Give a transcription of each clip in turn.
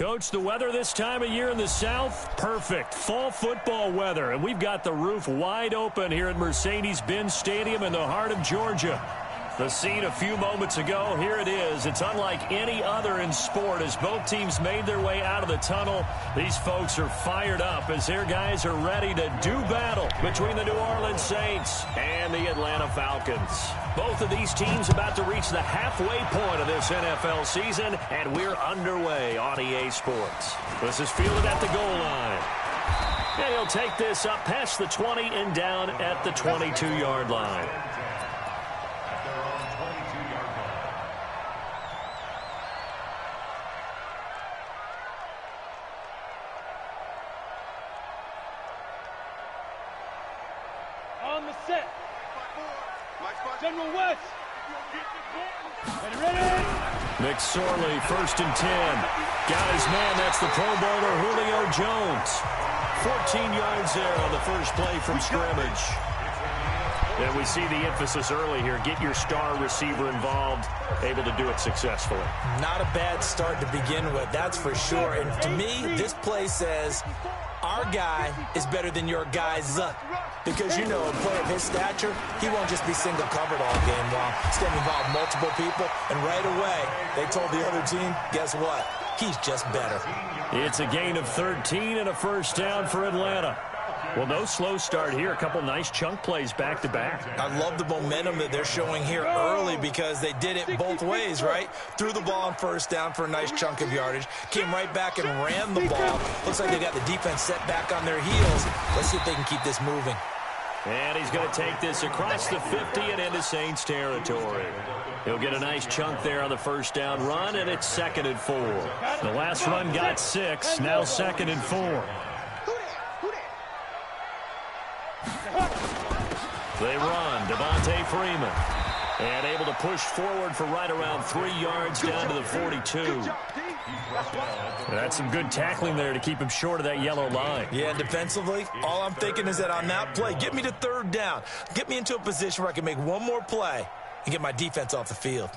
Coach, the weather this time of year in the South, perfect. Fall football weather, and we've got the roof wide open here at Mercedes-Benz Stadium in the heart of Georgia. The scene a few moments ago, here it is. It's unlike any other in sport as both teams made their way out of the tunnel. These folks are fired up as their guys are ready to do battle between the New Orleans Saints and the Atlanta Falcons. Both of these teams about to reach the halfway point of this NFL season, and we're underway on EA Sports. This is fielded at the goal line. And he'll take this up past the 20 and down at the 22-yard line. On the set. General West. Ready. McSorley, 1st and 10. Got his man. That's the Pro Bowler Julio Jones. 14 yards there on the first play from scrimmage. And we see the emphasis early here. Get your star receiver involved, able to do it successfully. Not a bad start to begin with, that's for sure. And to me, this play says our guy is better than your guy's. Because, you know, a player of his stature, he won't just be single covered all game long. He's going to involve multiple people, and right away, they told the other team, guess what? He's just better. It's a gain of 13 and a first down for Atlanta. Well, no slow start here. A couple nice chunk plays back-to-back. I love the momentum that they're showing here early because they did it both ways, right? Threw the ball on first down for a nice chunk of yardage. Came right back and ran the ball. Looks like they got the defense set back on their heels. Let's see if they can keep this moving. And he's going to take this across the 50 and into Saints territory. He'll get a nice chunk there on the first down run, and it's 2nd and 4. The last run got 6, now 2nd and 4. They run, Devontae Freeman. And able to push forward for right around 3 yards down to the 42. That's some good tackling there to keep him short of that yellow line. Yeah, and defensively, all I'm thinking is that on that play, get me to 3rd down. Get me into a position where I can make one more play and get my defense off the field.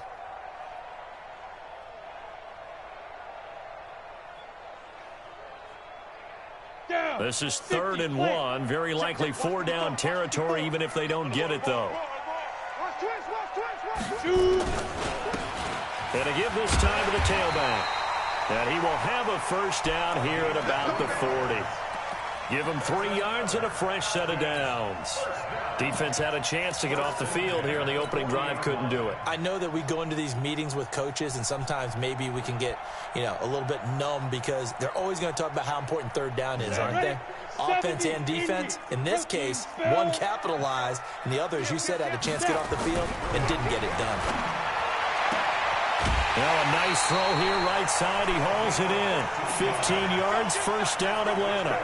This is 3rd and 1. Very likely 4-down territory, even if they don't get it, though. And to give this time to the tailback. And he will have a first down here at about the 40. Give him 3 yards and a fresh set of downs. Defense had a chance to get off the field here in the opening drive, couldn't do it. I know that we go into these meetings with coaches, and sometimes maybe we can get, a little bit numb because they're always going to talk about how important 3rd down is, aren't they? Offense and defense. In this case, one capitalized, and the other, as you said, had a chance to get off the field and didn't get it done. Well, a nice throw here right side. He hauls it in. 15 yards, first down, Atlanta.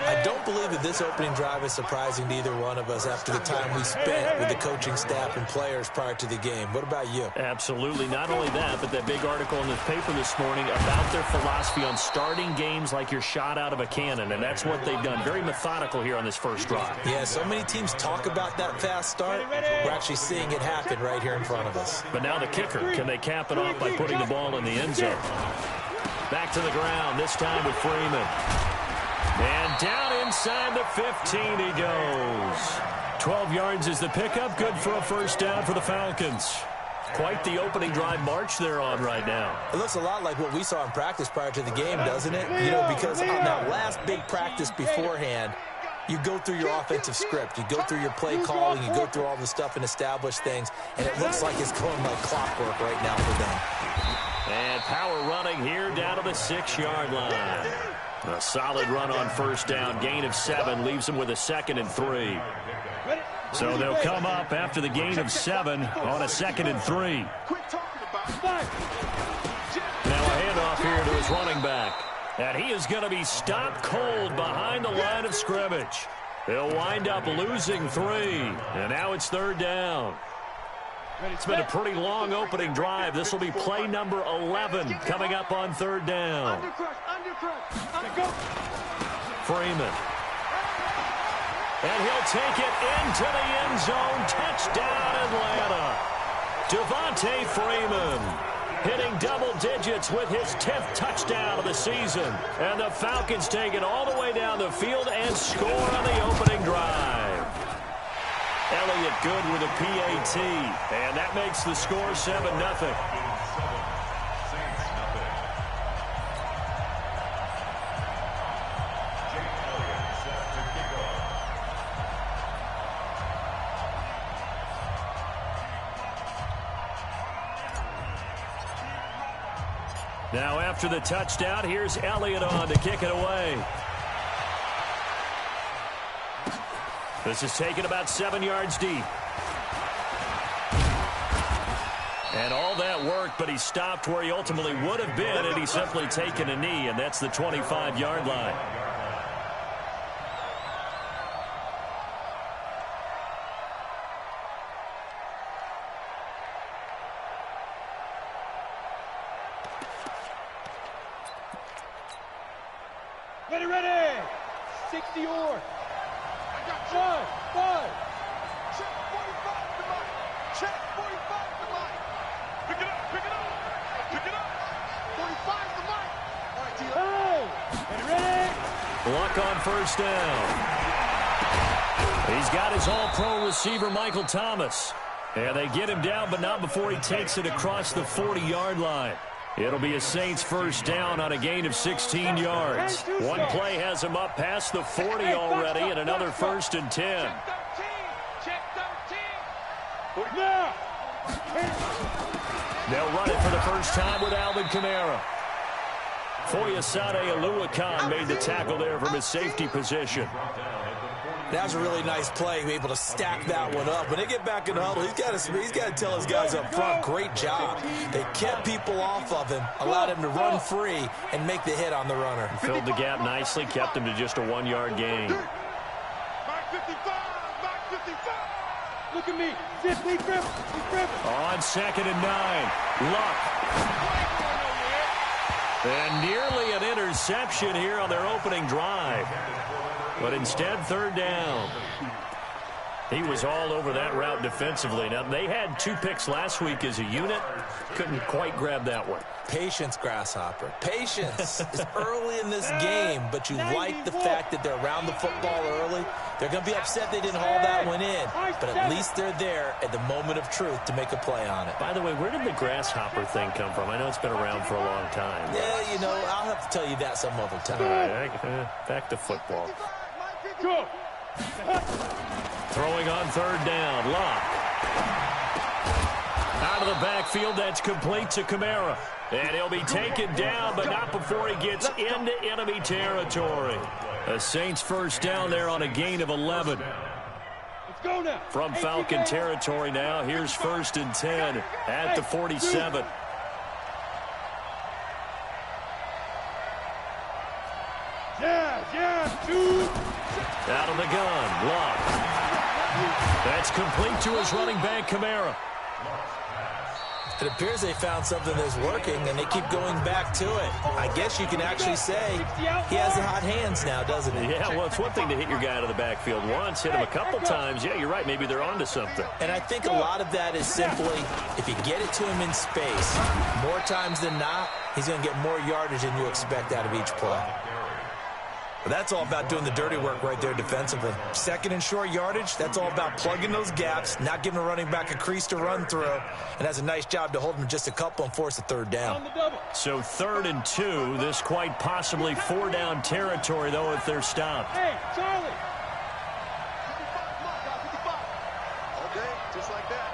I don't believe that this opening drive is surprising to either one of us after the time we spent with the coaching staff and players prior to the game. What about you? Absolutely. Not only that, but that big article in the paper this morning about their philosophy on starting games like you're shot out of a cannon, and that's what they've done. Very methodical here on this first drive. Yeah, so many teams talk about that fast start. We're actually seeing it happen right here in front of us. But now the kicker. Can they cap it off by putting the ball in the end zone? Back to the ground, this time with Freeman. And down inside the 15 he goes. 12 yards is the pickup. Good for a first down for the Falcons. Quite the opening drive march they're on right now. It looks a lot like what we saw in practice prior to the game, doesn't it? Because on that last big practice beforehand, you go through your offensive script. You go through your play calling. You go through all the stuff and establish things. And it looks like it's going like clockwork right now for them. And power running here down to the 6-yard line. A solid run on first down. Gain of 7 leaves them with a 2nd and 3. So they'll come up after the gain of 7 on a 2nd and 3. Now a handoff here to his running back. And he is going to be stopped cold behind the line of scrimmage. They'll wind up losing 3. And now it's 3rd down. It's been a pretty long opening drive. This will be play number 11 coming up on 3rd down. Freeman. And he'll take it into the end zone. Touchdown, Atlanta. Devontae Freeman. hitting double digits with his 10th touchdown of the season. And the Falcons take it all the way down the field and score on the opening drive. Elliott good with a PAT, and that makes the score 7-0. Now after the touchdown, here's Elliott on to kick it away. This is taken about 7 yards deep. And all that worked, but he stopped where he ultimately would have been had he simply taken a knee, and that's the 25-yard line. Ready. 60 or. Five. Check 45 to Mike. Check 45 to Mike. Pick it up. 45 to Mike. All right, T. Hey. Ready. Luck on first down. He's got his all-pro receiver, Michael Thomas. And they get him down, but not before he takes it across the 40-yard line. It'll be a Saints first down on a gain of 16 yards. One play has him up past the 40 already, and another 1st and 10. Check 13. Now. They'll run it for the first time with Alvin Kamara. Foyesade Oluwakan made the tackle there from his safety position. That was a really nice play, able to stack that one up. When they get back in the huddle, he's got to tell his guys up front, great job. They kept people off of him, allowed him to run free, and make the hit on the runner. Filled the gap nicely, kept him to just a 1-yard gain. Back 55. Look at me. He's dribbling. On 2nd and 9, Luck. And nearly an interception here on their opening drive. But instead, 3rd down. He was all over that route defensively. Now, they had 2 picks last week as a unit. Couldn't quite grab that one. Patience, Grasshopper. Patience. It's early in this game, but you like the fact that they're around the football early. They're going to be upset they didn't haul that one in, but at least they're there at the moment of truth to make a play on it. By the way, where did the Grasshopper thing come from? I know it's been around for a long time. Yeah, I'll have to tell you that some other time. All right, back to football. Go. Throwing on 3rd down, Luck. Out of the backfield, that's complete to Kamara. And he'll be taken down, but not before he gets into enemy territory. The Saints first down there on a gain of 11. Let's go now. From Falcon territory now, here's 1st and 10 at the 47. Yeah, 2. Out of the gun, Luck. That's complete to his running back, Kamara. It appears they found something that's working, and they keep going back to it. I guess you can actually say he has the hot hands now, doesn't he? Yeah, well, it's one thing to hit your guy out of the backfield once, hit him a couple times. Yeah, you're right. Maybe they're onto something. And I think a lot of that is simply if you get it to him in space, more times than not, he's going to get more yardage than you expect out of each play. But that's all about doing the dirty work right there defensively. 2nd and short yardage, that's all about plugging those gaps, not giving a running back a crease to run through, and has a nice job to hold him just a couple and force a 3rd down. So 3rd and 2, this quite possibly 4-down territory, though, if they're stopped. Hey, Charlie. 55. Okay, just like that.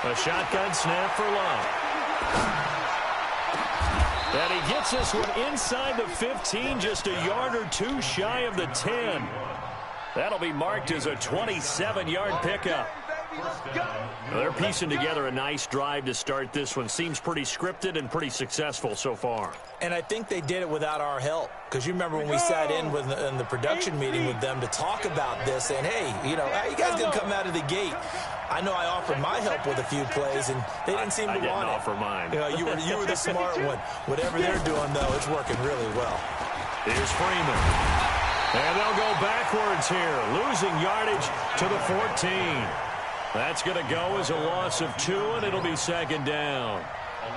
A shotgun snap for Luck. And he gets this one inside the 15, just a yard or 2 shy of the 10. That'll be marked as a 27-yard pickup. They're piecing together a nice drive to start this one. Seems pretty scripted and pretty successful so far. And I think they did it without our help. Because you remember when we sat in the production meeting with them to talk about this, saying, hey, you guys didn't come out of the gate. I know I offered my help with a few plays, and they didn't seem to want it. I didn't offer mine. You were the smart one. Whatever they're doing, though, it's working really well. Here's Freeman. And they'll go backwards here, losing yardage to the 14. That's going to go as a loss of 2, and it'll be second down.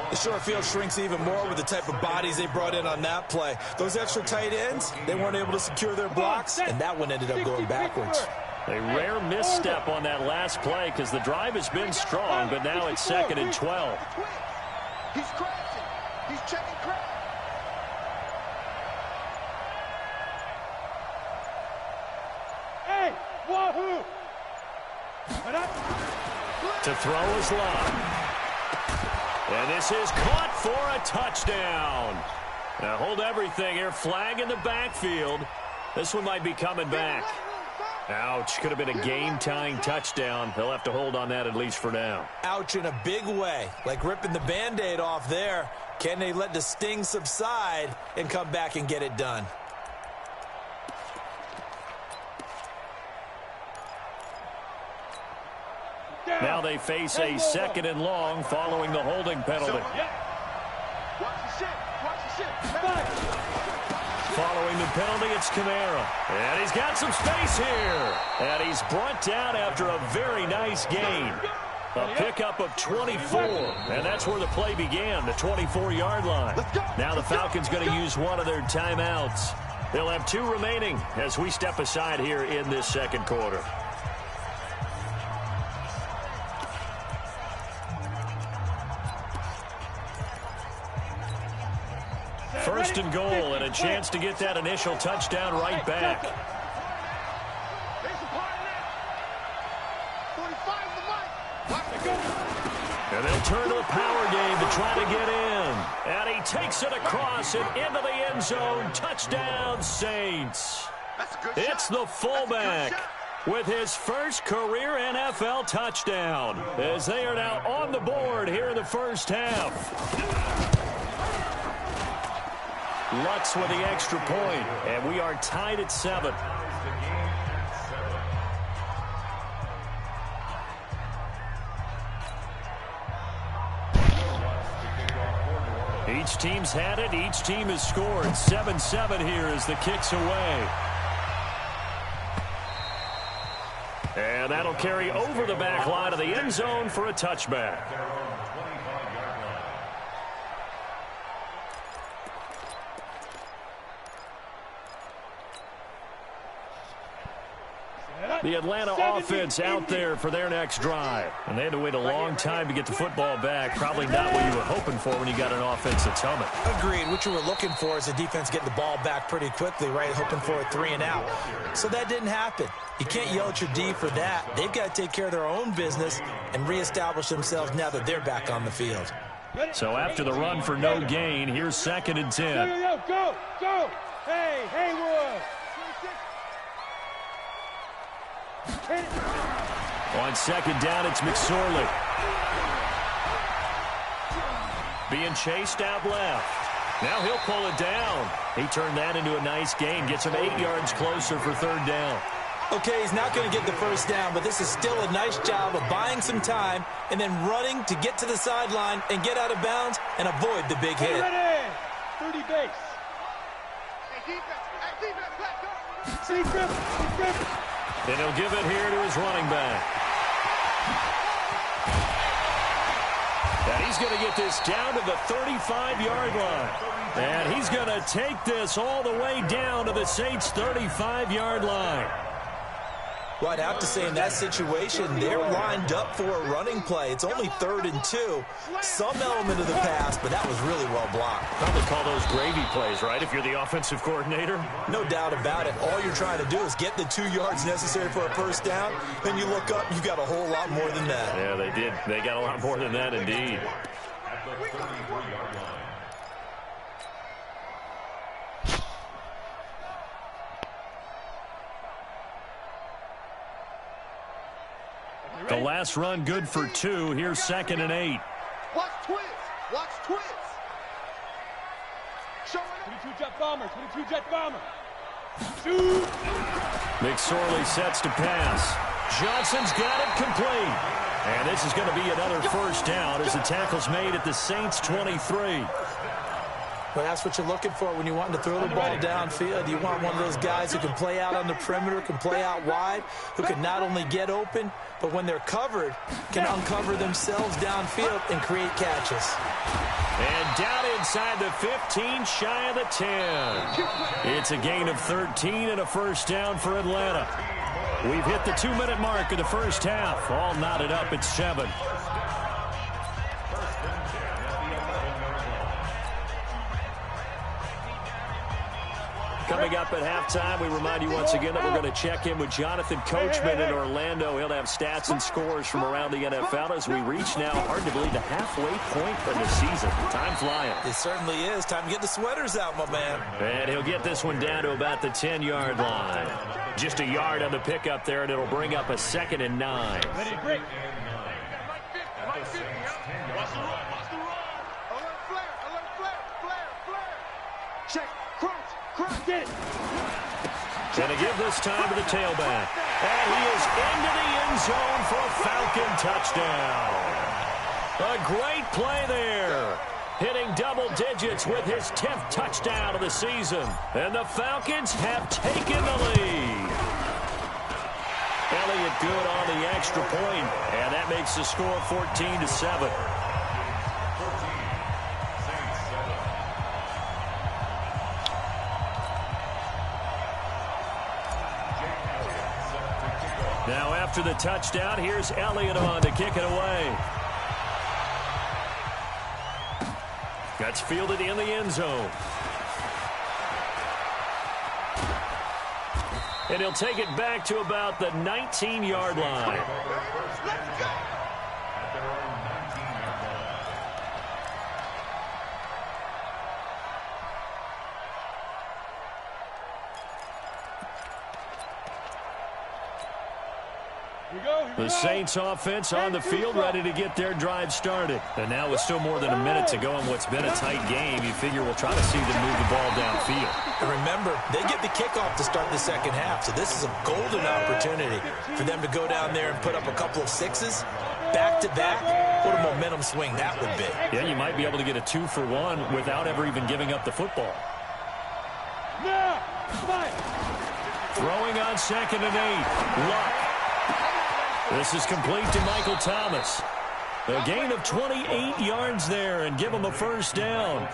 The short field shrinks even more with the type of bodies they brought in on that play. Those extra tight ends, they weren't able to secure their blocks, and that one ended up going backwards. A rare misstep on that last play because the drive has been strong, but now it's second and 12. He's crashing. He's checking crash. Hey, wahoo! To throw his line. And this is caught for a touchdown. Now hold everything here. Flag in the backfield. This one might be coming back. Ouch. Could have been a game-tying touchdown. They'll have to hold on that at least for now. Ouch in a big way. Like ripping the Band-Aid off there. Can they let the sting subside and come back and get it done? Now they face a second and long following the holding penalty. Watch the shit. Watch the shit. Following the penalty, it's Kamara. And he's got some space here. And he's brought down after a very nice gain. A pickup of 24. And that's where the play began, the 24-yard line. Now the Falcons going to use one of their timeouts. They'll have 2 remaining as we step aside here in this second quarter. First and goal, and a chance to get that initial touchdown right back. And they'll turn to the power game to try to get in. And he takes it across and into the end zone. Touchdown, Saints. It's the fullback with his first career NFL touchdown as they are now on the board here in the first half. Lutz with the extra point, and we are tied at 7. Each team's had it. Each team has scored. 7-7 here as the kick's away. And that'll carry over the back line of the end zone for a touchback. The Atlanta offense out there for their next drive. And they had to wait a long time to get the football back. Probably not what you were hoping for when you got an offense that's humming. Agreed. What you were looking for is the defense getting the ball back pretty quickly, right? Hoping for a 3 and out. So that didn't happen. You can't yell at your D for that. They've got to take care of their own business and reestablish themselves now that they're back on the field. So after the run for no gain, here's second and 10. Go! Hey, Haywood! On second down, it's McSorley. Being chased out left. Now he'll pull it down. He turned that into a nice gain. Gets him 8 yards closer for third down. Okay, he's not going to get the first down, but this is still a nice job of buying some time and then running to get to the sideline and get out of bounds and avoid the big hit. Ready! 30 base. Hey, defense. And he'll give it here to his running back. And he's going to get this down to the 35-yard line. And he's going to take this all the way down to the Saints' 35-yard line. Well, I'd have to say in that situation, they're lined up for a running play. It's only 3rd and 2. Some element of the pass, but that was really well blocked. Probably call those gravy plays, right, if you're the offensive coordinator? No doubt about it. All you're trying to do is get the 2 yards necessary for a first down. Then you look up, you've got a whole lot more than that. Yeah, they did. They got a lot more than that, indeed. The last run good for 2. Here's second and 8. Watch twins. Watch twins. 22 jet bombers. 22 jet bomber. Shoot. McSorley sets to pass. Johnson's got it complete. And this is going to be another first down as the tackle's made at the Saints' 23. Well, that's what you're looking for when you want to throw the ball downfield. You want one of those guys who can play out on the perimeter, can play out wide, who can not only get open, but when they're covered, can uncover themselves downfield and create catches. And down inside the 15, shy of the 10. It's a gain of 13 and a first down for Atlanta. We've hit the 2-minute mark of the first half. All knotted up at 7. Coming up at halftime, we remind you once again that we're going to check in with Jonathan Coachman in Orlando. He'll have stats and scores from around the NFL as we reach now, hard to believe, the halfway point of the season. Time flying. It certainly is. Time to get the sweaters out, my man. And he'll get this one down to about the 10-yard line. Just a yard on the pickup there, and it'll bring up a 2nd and 9. Ready to break. Check. Cross, get it. Gonna give this time to the tailback. And he is into the end zone for a Falcon touchdown. A great play there. Hitting double digits with his 10th touchdown of the season. And the Falcons have taken the lead. Elliott good on the extra point, and that makes the score 14-7. Now after the touchdown, here's Elliott on to kick it away. That's fielded in the end zone. And he'll take it back to about the 19-yard line. Let's go. The Saints offense on the field, ready to get their drive started. And now with still more than a minute to go in what's been a tight game, you figure we'll try to see them move the ball downfield. And remember, they get the kickoff to start the second half, so this is a golden opportunity for them to go down there and put up a couple of sixes back-to-back. What a momentum swing that would be. Yeah, you might be able to get a 2-for-1 without ever even giving up the football. Throwing on 2nd and 8. Luck. This is complete to Michael Thomas. A gain of 28 yards there and give him a first down.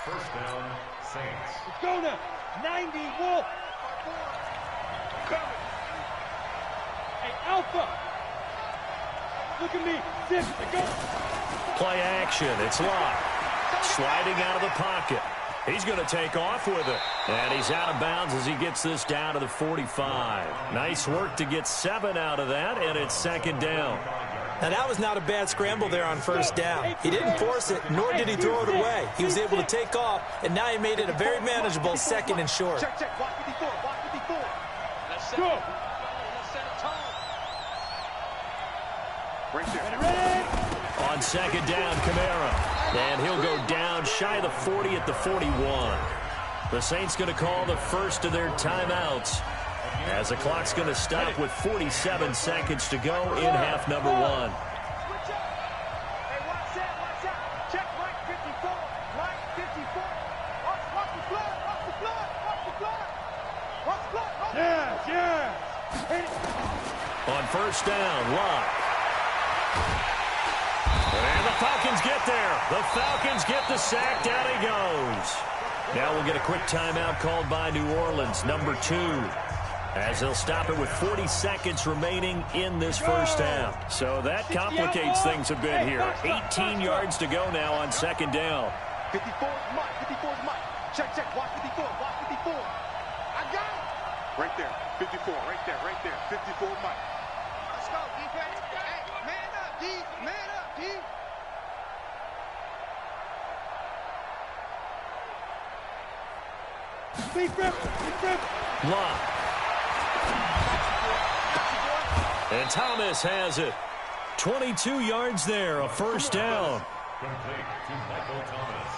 First down, Saints. Let's go now. 90, Wolf. Hey, Alpha. Look at me. 6, go. Play action. It's Locke. Sliding out of the pocket. He's going to take off with it. And he's out of bounds as he gets this down to the 45. Nice work to get 7 out of that, and it's 2nd down. Now, that was not a bad scramble there on first down. He didn't force it, nor did he throw it away. He was able to take off, and now he made it a very manageable 2nd and short. Check. Watch 54. Let's set Go. Let's set a tone. Right there. Ready? On 2nd down, Kamara. And he'll go down shy of the 40 at the 41. The Saints going to call the first of their timeouts as the clock's going to stop with 47 seconds to go in half number 1. Hey, watch out. Check Mike 54. Watch the blood. Yes. Hit it. On first down, Locke. And the Falcons get there. The Falcons get the sack. Down he goes. Now we'll get a quick timeout called by New Orleans, number 2, as they'll stop it with 40 seconds remaining in this first half. So that complicates things a bit here. 18 yards to go now on 2nd down. 54's Mike. Check. Watch 54. I got it. Right there. 54. Right there. 54 Mike. Let's go, defense. Hey, man up, D. Big rip. Locke. And Thomas has it. 22 yards there, a first down. Complete to Michael Thomas.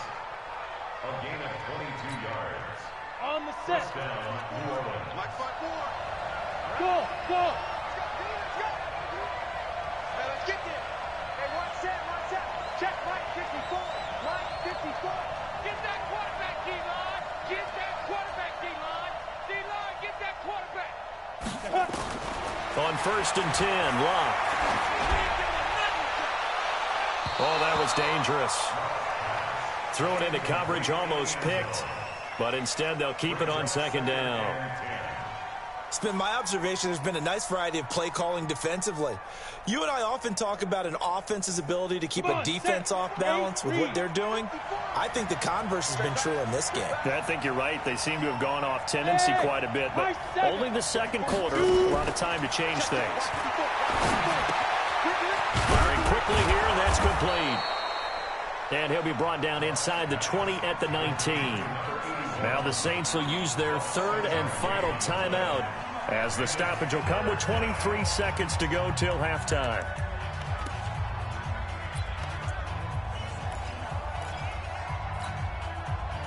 A gain of 22 yards. On the set. First down, New Orleans. Mike 5-4. Go. Let's go. Hey, let's get there. Hey, one set. Check. 1st and 10. Lock. Oh, that was dangerous. Threw it into coverage, almost picked. But instead, they'll keep it on 2nd down. It's been my observation there's been a nice variety of play calling defensively. You and I often talk about an offense's ability to keep a defense off balance with what they're doing. I think the converse has been true in this game. I think you're right. They seem to have gone off tendency quite a bit, but only the 2nd quarter, a lot of time to change things. Firing quickly here, and that's complete. And he'll be brought down inside the 20 at the 19. Now the Saints will use their 3rd and final timeout as the stoppage will come with 23 seconds to go till halftime.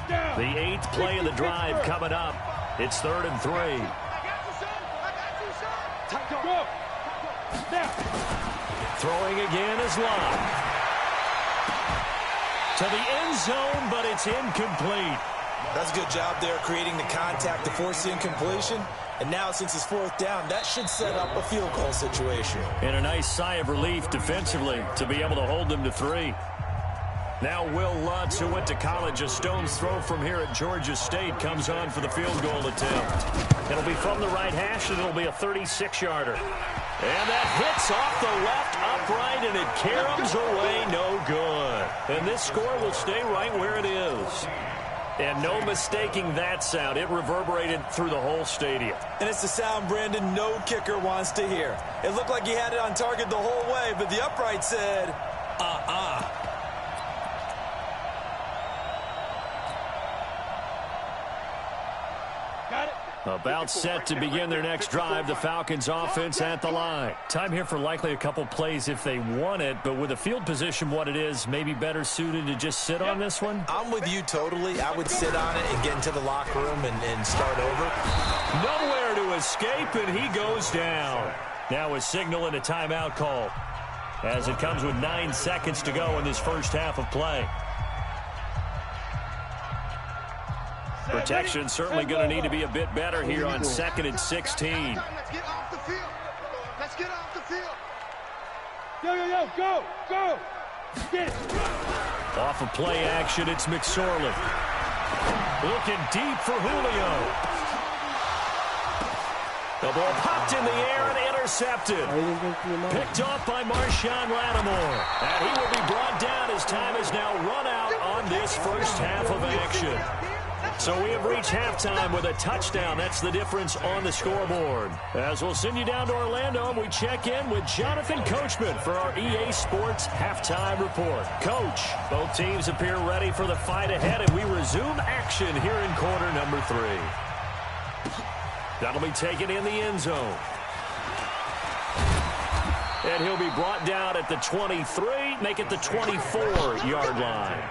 The 8th play of the drive coming up. It's 3rd and 3. Throwing again is Locke. To the end zone, but it's incomplete. That's a good job there creating the contact to force the incompletion. And now since it's 4th down, that should set up a field goal situation. And a nice sigh of relief defensively to be able to hold them to 3. Now Will Lutz, who went to college a stone's throw from here at Georgia State, comes on for the field goal attempt. It'll be from the right hash, and it'll be a 36-yarder. And that hits off the left upright, and it caroms away, no good. And this score will stay right where it is. And no mistaking that sound. It reverberated through the whole stadium. And it's the sound, Brandon, no kicker wants to hear. It looked like he had it on target the whole way, but the upright said, About set to begin their next drive, the Falcons offense at the line. Time here for likely a couple plays if they want it, but with the field position what it is, maybe better suited to just sit on this one? I'm with you totally. I would sit on it and get into the locker room and start over. Nowhere to escape, and he goes down. Now a signal and a timeout call as it comes with 9 seconds to go in this first half of play. Protection certainly going to need to be a bit better here on 2nd and 16. Let's get off the field. Let's get off the field. Yo, go. Get it. Off of play action, it's McSorley. Looking deep for Julio. The ball popped in the air and intercepted. Picked off by Marshawn Lattimore. And he will be brought down as time has now run out on this first half of action. So we have reached halftime with a touchdown. That's the difference on the scoreboard. As we'll send you down to Orlando, and we check in with Jonathan Coachman for our EA Sports Halftime Report. Coach, both teams appear ready for the fight ahead, and we resume action here in quarter number 3. That'll be taken in the end zone. And he'll be brought down at the 23, make it the 24-yard line.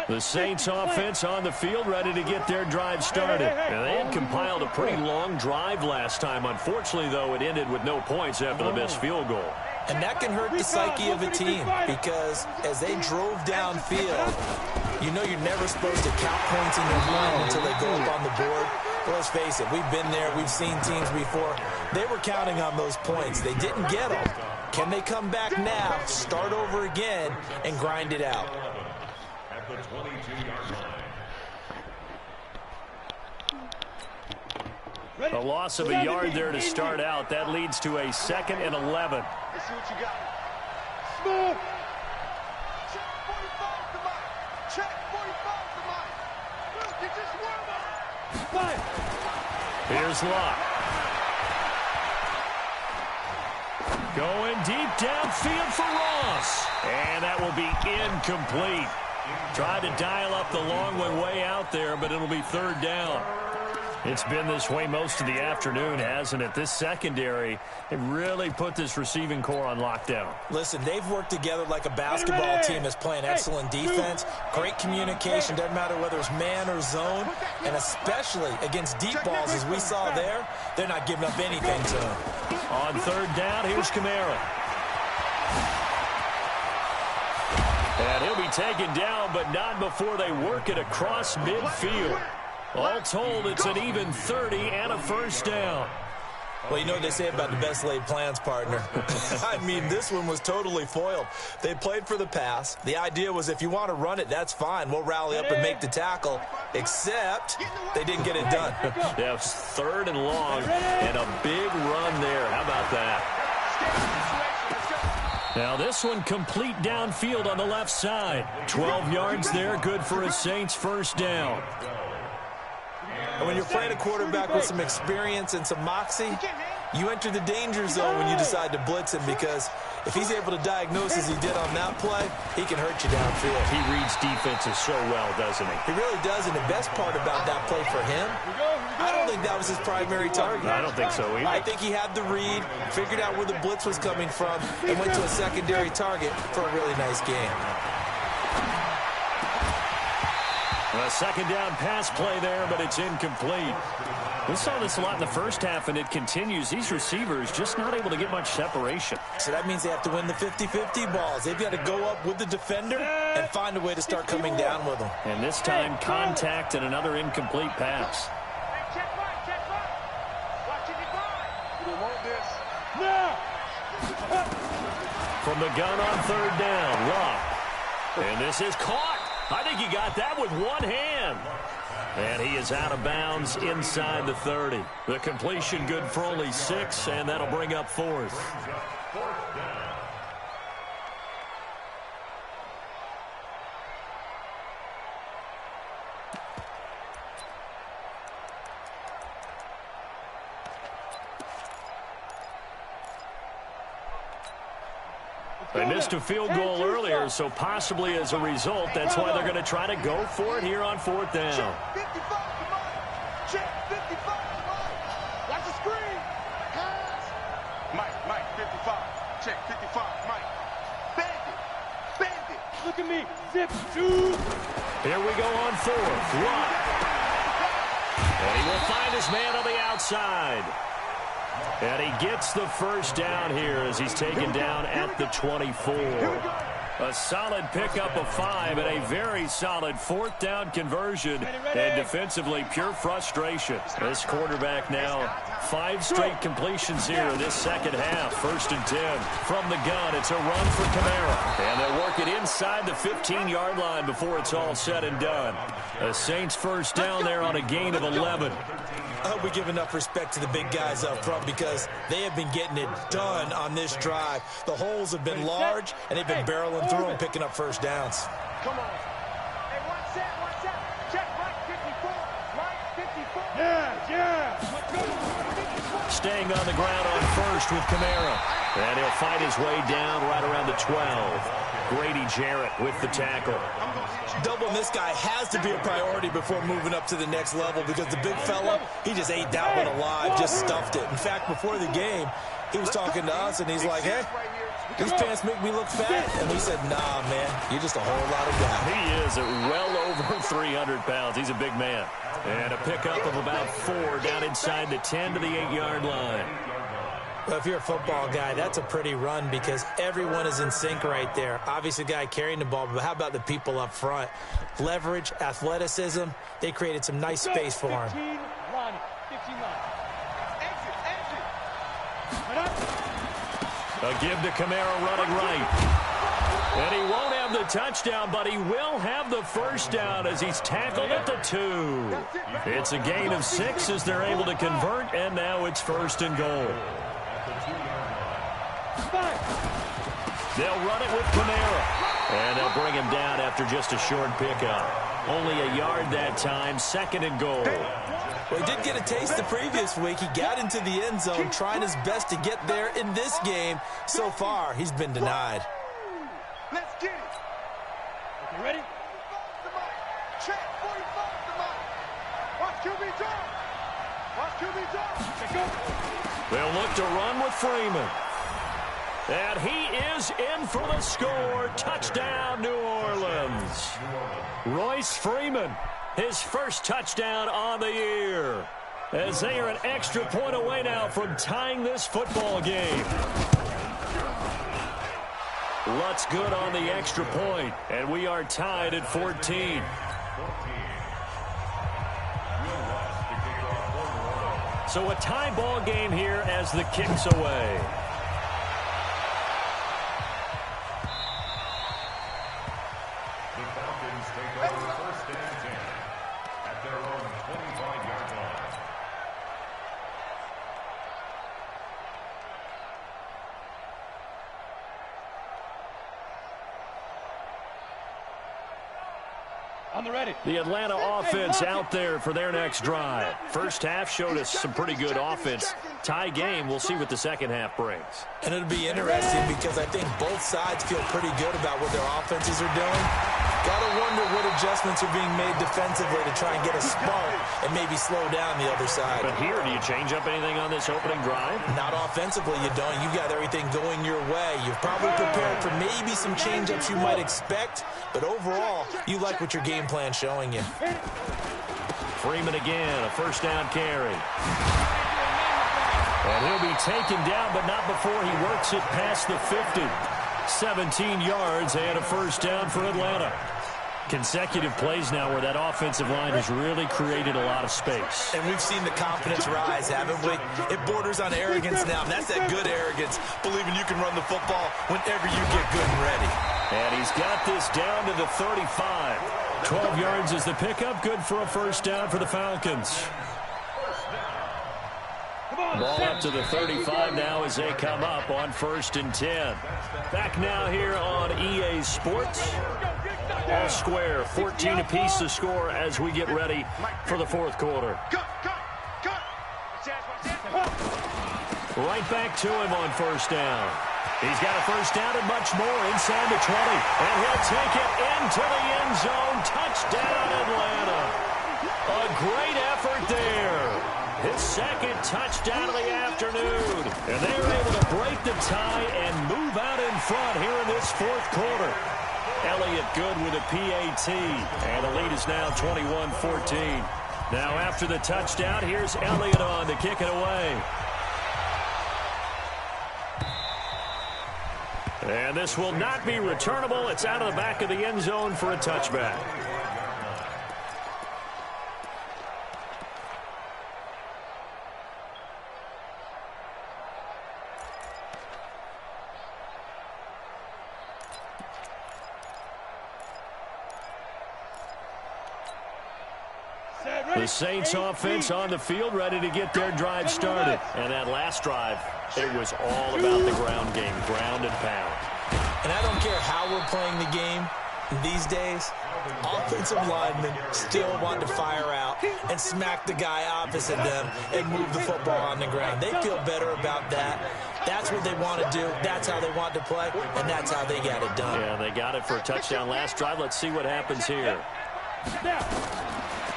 The Saints offense on the field ready to get their drive started. And they had compiled a pretty long drive last time. Unfortunately, though, it ended with no points after the missed field goal. And that can hurt the psyche of a team because as they drove downfield, you know you're never supposed to count points in your mind until they go up on the board. But let's face it, we've been there. We've seen teams before. They were counting on those points. They didn't get them. Can they come back now, start over again, and grind it out? At the 22-yard line. A loss of a yard there to start out. That leads to a 2nd and 11. Let's see what you got. Smooth. Check 45 to Mike. Check 45 to Mike. Look, you just warm up. Fire. Here's Locke. Going deep downfield for Ross. And that will be incomplete. Tried to dial up the long way out there, but it'll be 3rd down. It's been this way most of the afternoon, hasn't it? This secondary, it really put this receiving core on lockdown. Listen, they've worked together like a basketball team that's playing excellent defense, great communication, doesn't matter whether it's man or zone, and especially against deep balls as we saw there, they're not giving up anything to them. On 3rd down, here's Kamara. And he'll be taken down, but not before they work it across midfield. All told, it's an even 30 and a first down. Well, you know what they say about the best laid plans, partner. I mean, this one was totally foiled. They played for the pass. The idea was if you want to run it, that's fine. We'll rally up and make the tackle, except they didn't get it done. Yeah, it's 3rd and long, and a big run there. How about that? Now this one complete downfield on the left side. 12 yards there, good for a Saints first down. And when you're playing a quarterback with some experience and some moxie, you enter the danger zone when you decide to blitz him, because if he's able to diagnose as he did on that play, he can hurt you downfield. He reads defenses so well, doesn't he? He really does, and the best part about that play for him, I don't think that was his primary target. I don't think so either. I think he had the read, figured out where the blitz was coming from, and went to a secondary target for a really nice game. A second down pass play there, but it's incomplete. We saw this a lot in the first half, and it continues. These receivers just not able to get much separation. So that means they have to win the 50-50 balls. They've got to go up with the defender and find a way to start coming down with them. And this time, contact and another incomplete pass. From the gun on 3rd down, Luck. And this is caught. I think he got that with one hand. And he is out of bounds inside the 30. The completion good for only 6, and that'll bring up 4th. They missed a field goal earlier, so possibly as a result, that's why they're going to try to go for it here on 4th down. Check 55, come on. Check 55, come on. Watch the screen. Pass. Mike, 55. Check 55, Mike. Bend it. Look at me. Zip, two. Here we go on 4th. Luck. And he will find his man on the outside. And he gets the first down here as he's taken down at the 24. A solid pickup of 5 and a very solid 4th down conversion. And defensively, pure frustration. This quarterback now 5 straight completions here in this second half. 1st and 10. From the gun, it's a run for Kamara. And they'll work it inside the 15-yard line before it's all said and done. The Saints first down there on a gain of 11. I hope we give enough respect to the big guys up front, because they have been getting it done on this drive. The holes have been large, and they've been barreling through and picking up first downs. Come on. Hey, watch that. Check Mike 54. Yeah. Staying on the ground on 1st with Kamara. And he'll fight his way down right around the 12. Grady Jarrett with the tackle. Doubling this guy has to be a priority before moving up to the next level, because the big fella, he just ate that one alive, just stuffed it. In fact, before the game, he was talking to us, and he's like, hey, these pants make me look fat. And we said, nah, man, you're just a whole lot of guy. He is at well over 300 pounds. He's a big man. And a pickup of about 4 down inside the 10 to the 8-yard line. Well, if you're a football guy, that's a pretty run, because everyone is in sync right there. Obviously, the guy carrying the ball, but how about the people up front? Leverage, athleticism, they created some nice space for him. 15 line. A give to Kamara running right. And he won't have the touchdown, but he will have the first down as he's tackled at the 2. It's a gain of 6 as they're able to convert, and now it's 1st and goal. They'll run it with Kamara. And they'll bring him down after just a short pickup. Only a yard that time, 2nd and goal. Well, he did get a taste the previous week. He got into the end zone, trying his best to get there in this game. So far, he's been denied. Let's get it. Okay, ready? Check 45 to Mike. Watch QB drop. Let's go. They'll look to run with Freeman. And he is in for the score. Touchdown, New Orleans. Royce Freeman, his first touchdown on the year. As they are an extra point away now from tying this football game. Lutz good on the extra point, and we are tied at 14. So a tie ball game here as the kick's away. The Falcons take over first and 10 at their own 25-yard line. On the ready. The Atlanta offense out there for their next drive. First half showed us some pretty good offense. Tie game, we'll see what the second half brings. And it'll be interesting because I think both sides feel pretty good about what their offenses are doing. Gotta wonder what adjustments are being made defensively to try and get a spark and maybe slow down the other side. But here, do you change up anything on this opening drive? Not offensively, you don't. You've got everything going your way. You've probably prepared for maybe some change-ups you might expect, but overall, you like what your game plan's showing you. Freeman again, a first down carry. And he'll be taken down, but not before he works it past the 50. 17 yards and a first down for Atlanta. Consecutive plays now where that offensive line has really created a lot of space. And we've seen the confidence rise, haven't we? It borders on arrogance now, and that's that good arrogance, believing you can run the football whenever you get good and ready. And he's got this down to the 35. 12 yards is the pickup, good for a first down for the Falcons. Ball up to the 35 now as they come up on 1st and 10. Back now here on EA Sports. All square, 14 apiece to score as we get ready for the fourth quarter. Right back to him on first down. He's got a first down and much more inside the 20. And he'll take it into the end zone. Touchdown, Atlanta. A great effort there. His second touchdown of the afternoon. And they're able to break the tie and move out in front here in this fourth quarter. Elliott good with a PAT. And the lead is now 21-14. Now after the touchdown, here's Elliott on to kick it away. And this will not be returnable. It's out of the back of the end zone for a touchback. The Saints offense on the field ready to get their drive started. And that last drive, it was all about the ground game, ground and pound. And I don't care how we're playing the game these days, offensive linemen still want to fire out and smack the guy opposite them and move the football on the ground. They feel better about that. That's what they want to do. That's how they want to play, and that's how they got it done. Yeah, they got it for a touchdown last drive. Let's see what happens here.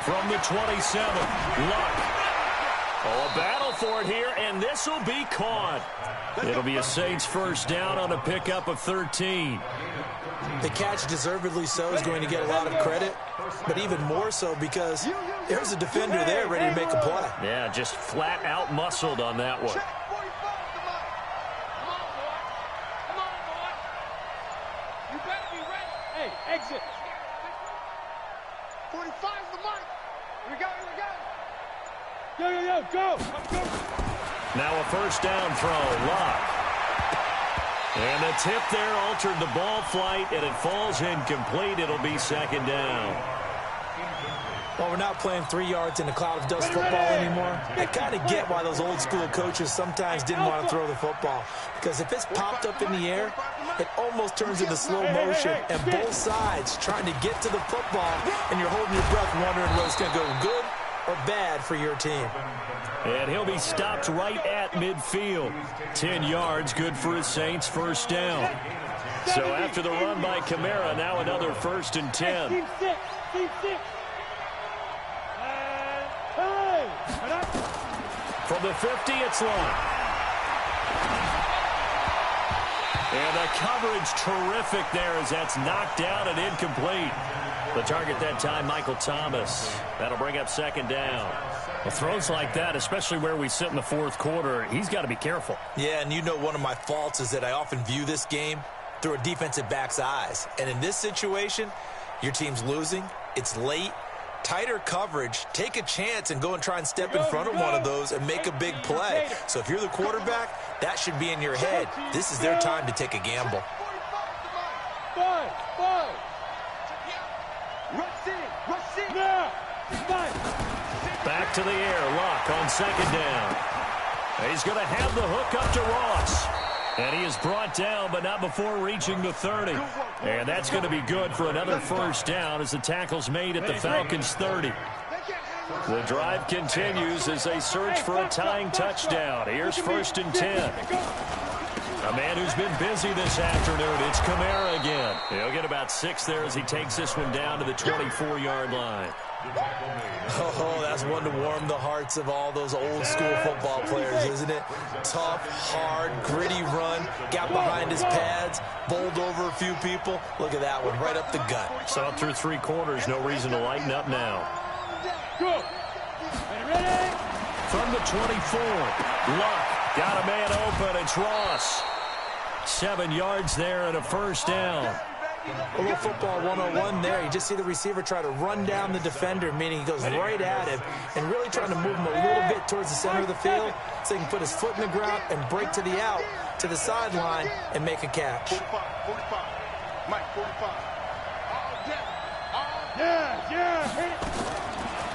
From the 27, Luck. Oh, a battle for it here, and this will be caught. It'll be a Saints first down on a pickup of 13. The catch, deservedly so, is going to get a lot of credit, but even more so because there's a defender there ready to make a play. Yeah, just flat out muscled on that one. You better be ready. Hey, exit. 45's the mark. Here we go, here we go. Yo, go. Now a first down throw, Luck. And the tip there altered the ball flight, and it falls incomplete. It'll be second down. Well, we're not playing 3 yards in a cloud of dust football anymore. I kind of get why those old school coaches sometimes didn't want to throw the football. Because if it's popped up in the air, it almost turns into slow motion. And both sides trying to get to the football, and you're holding your breath wondering whether it's going to go good or bad for your team. And he'll be stopped right at midfield. 10 yards, good for his Saints first down. So after the run by Kamara, now another 1st and 10. Team six. From the 50, it's Luck. And the coverage terrific there as that's knocked down and incomplete. The target that time, Michael Thomas. That'll bring up second down. Well, throws like that, especially where we sit in the fourth quarter, he's got to be careful. Yeah, and you know one of my faults is that I often view this game through a defensive back's eyes. And in this situation, your team's losing. It's late. Tighter coverage. Take a chance and go and try and step in front of one of those and make a big play. So if you're the quarterback, that should be in your head. This is their time to take a gamble. Back to the air. Luck on second down. He's going to have the hook up to Ross. And he is brought down, but not before reaching the 30. And that's going to be good for another first down as the tackle's made at the Falcons' 30. The drive continues as they search for a tying touchdown. Here's 1st and 10. A man who's been busy this afternoon. It's Kamara again. He'll get about 6 there as he takes this one down to the 24-yard line. Oh, that's one to warm the hearts of all those old-school football players, isn't it? Tough, hard, gritty run, got behind his pads, bowled over a few people. Look at that one, right up the gut. Saw it through 3 quarters, no reason to lighten up now. From the 24, Luck got a man open. It's Ross. 7 yards there and a first down. A little football 101 there. You just see the receiver try to run down the defender, meaning he goes right at him and really trying to move him a little bit towards the center of the field so he can put his foot in the ground and break to the out, to the sideline, and make a catch. 45. Mike, 45.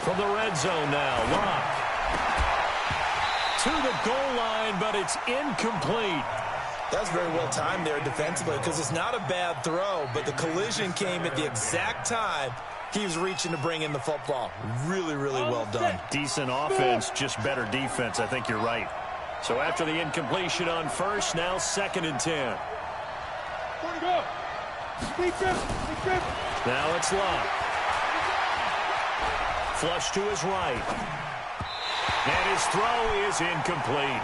From the red zone now, Luck to the goal line, but it's incomplete. That's very well timed there defensively because it's not a bad throw, but the collision came at the exact time he was reaching to bring in the football. Really, really well done. Decent offense, just better defense. I think you're right. So after the incompletion on first, now 2nd and 10. Now it's Luck. Flush to his right. And his throw is incomplete.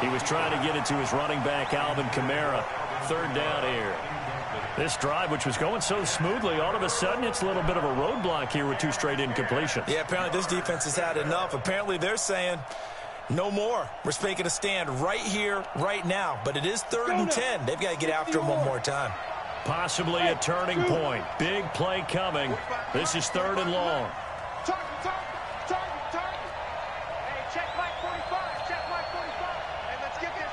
He was trying to get it to his running back, Alvin Kamara. 3rd down here. This drive, which was going so smoothly, all of a sudden it's a little bit of a roadblock here with 2 straight incompletions. Yeah, apparently this defense has had enough. Apparently they're saying no more. We're making a stand right here, right now. But it is 3rd and 10. They've got to get after him one more time. Possibly a turning point. Big play coming. This is 3rd and long. Hey, check Mike 45. Check Mike 45. Hey, let's get this.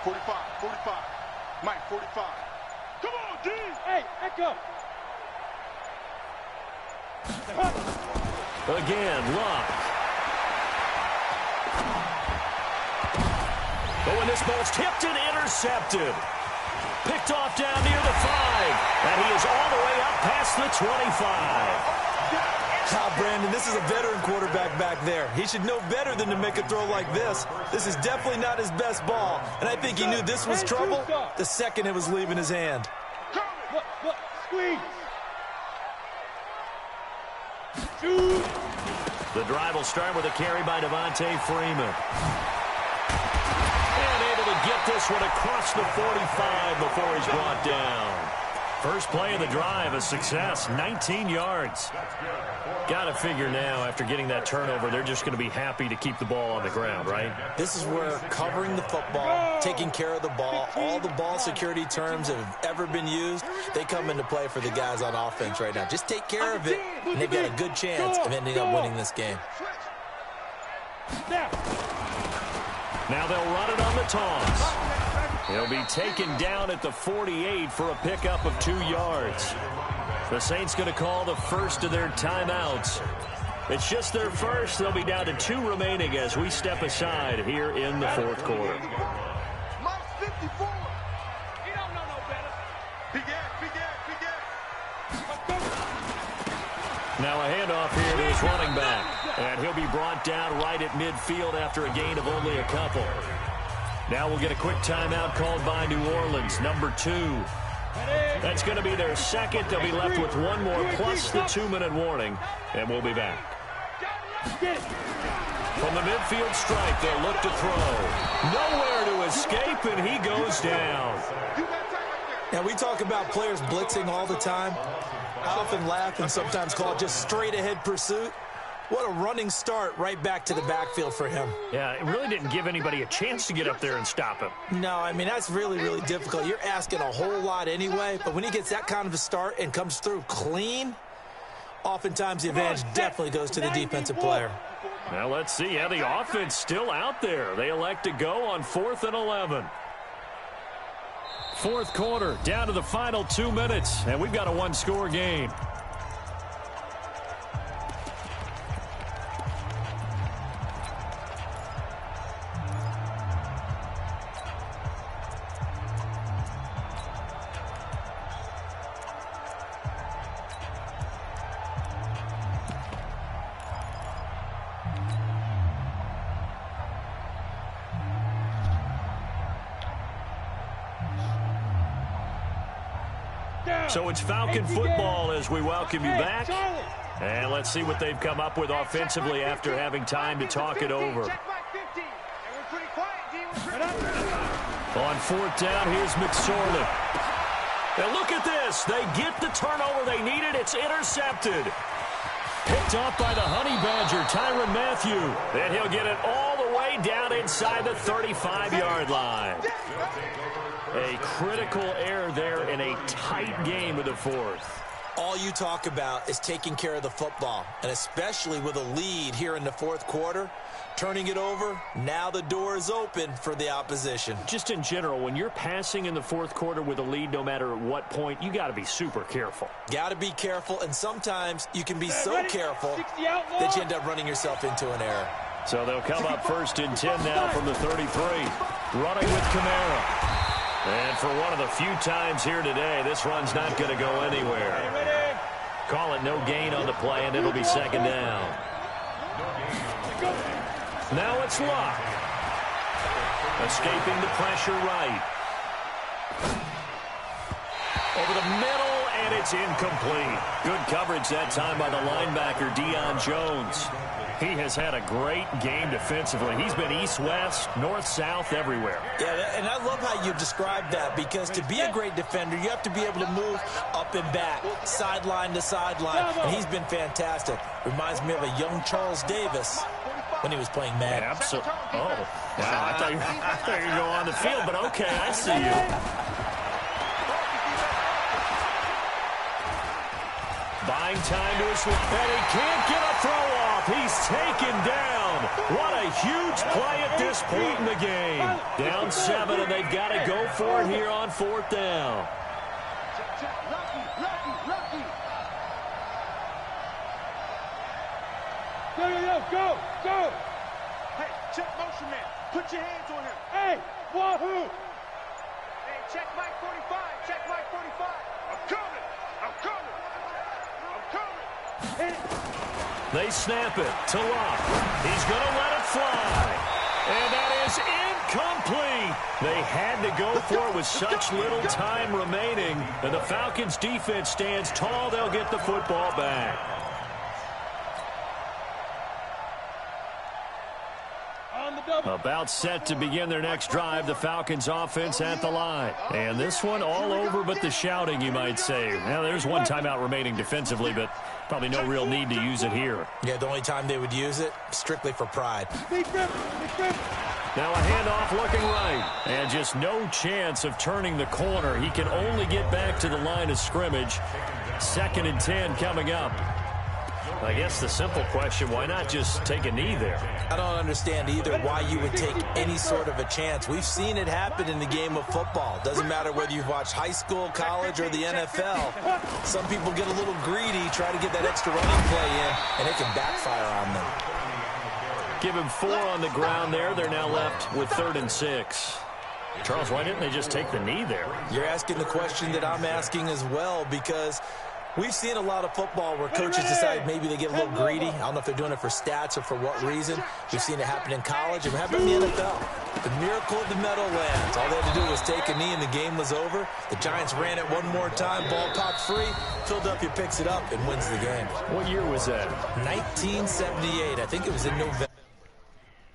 45. Mike 45. Come on, D. Hey, echo. Again, Luck. But when this ball's tipped and intercepted. Picked off down near the 5. And he is all the way up past the 25. Brandon, this is a veteran quarterback back there. He should know better than to make a throw like this. This is definitely not his best ball. And I think he knew this was trouble the second it was leaving his hand. Look, squeeze. The drive will start with a carry by Devontae Freeman. And able to get this one across the 45 before he's brought down. First play of the drive, a success, 19 yards. Got to figure now, after getting that turnover, they're just going to be happy to keep the ball on the ground, right? This is where covering the football, taking care of the ball, all the ball security terms that have ever been used, they come into play for the guys on offense right now. Just take care of it, and they've got a good chance of ending up winning this game. Now they'll run it on the toss. He'll be taken down at the 48 for a pickup of 2 yards. The Saints going to call the first of their timeouts. It's just their first. They'll be down to 2 remaining as we step aside here in the 4th quarter. Mike's 54. He don't know no better. Big Now a handoff here to his running back. And he'll be brought down right at midfield after a gain of only a couple. Now we'll get a quick timeout called by New Orleans, number 2. That's going to be their second. They'll be left with 1 more plus the 2-minute warning, and we'll be back. From the midfield stripe, they'll look to throw. Nowhere to escape, and he goes down. Now, we talk about players blitzing all the time. I often laugh and sometimes call it just straight-ahead pursuit. What a running start right back to the backfield for him. Yeah, it really didn't give anybody a chance to get up there and stop him. No, I mean, that's really, really difficult. You're asking a whole lot anyway, but when he gets that kind of a start and comes through clean, oftentimes the advantage definitely goes to the defensive player. Now let's see. Yeah, the offense still out there. They elect to go on 4th and 11. Fourth quarter, down to the final 2 minutes, and we've got a one-score game. So it's Falcon football as we welcome you back. And let's see what they've come up with offensively after having time to talk it over. On 4th down, here's McSorley. Now look at this. They get the turnover they needed. It's intercepted. Picked off by the Honey Badger, Tyrann Mathieu. And he'll get it all the way down inside the 35-yard line. A critical error there in a tight game of the fourth. All you talk about is taking care of the football, and especially with a lead here in the fourth quarter, turning it over, now the door is open for the opposition. Just in general, when you're passing in the fourth quarter with a lead, no matter at what point, you got to be super careful. Got to be careful, and sometimes you can be so careful that you end up running yourself into an error. So they'll come up 1st and 10 now from the 33. Running with Kamara. And for one of the few times here today, this run's not going to go anywhere. Call it no gain on the play, and it'll be 2nd down. Now it's Luck. Escaping the pressure right. Over the middle, and it's incomplete. Good coverage that time by the linebacker, Deion Jones. He has had a great game defensively. He's been east-west, north-south, everywhere. Yeah, and I love how you described that, because to be a great defender, you have to be able to move up and back, sideline to sideline, and he's been fantastic. Reminds me of a young Charles Davis when he was playing Madden. Yeah, absolutely. Oh, wow. I thought you were going to go on the field, but okay, I see you. Buying time to his left, and he can't get a throw off. He's taken down. What a huge play at this point in the game. Down 7, and they've got to go for it here on 4th down. Go. Hey, check motion man. Put your hands on him. Hey, wahoo. Hey, check Mike 45. Check Mike 45. I'm coming. They snap it to Luck. He's going to let it fly. And that is incomplete. They had to go for it with such little time remaining. And the Falcons' defense stands tall. They'll get the football back. About set to begin their next drive, the Falcons offense at the line. And this one all over but the shouting, you might say. Now, there's one timeout remaining defensively, but probably no real need to use it here. Yeah, the only time they would use it, strictly for pride. Now a handoff looking right. And just no chance of turning the corner. He can only get back to the line of scrimmage. 2nd and 10 coming up. I guess the simple question, why not just take a knee there? I don't understand either why you would take any sort of a chance. We've seen it happen in the game of football. Doesn't matter whether you've watched high school, college, or the NFL. Some people get a little greedy, try to get that extra running play in, and it can backfire on them. Give him 4 on the ground there. They're now left with 3rd and 6. Charles, why didn't they just take the knee there? You're asking the question that I'm asking as well, because we've seen a lot of football where coaches decide maybe they get a little greedy. I don't know if they're doing it for stats or for what reason. We've seen it happen in college and it happened in the NFL. The miracle of the Meadowlands. All they had to do was take a knee and the game was over. The Giants ran it one more time. Ball popped free. Philadelphia picks it up and wins the game. What year was that? 1978. I think it was in November.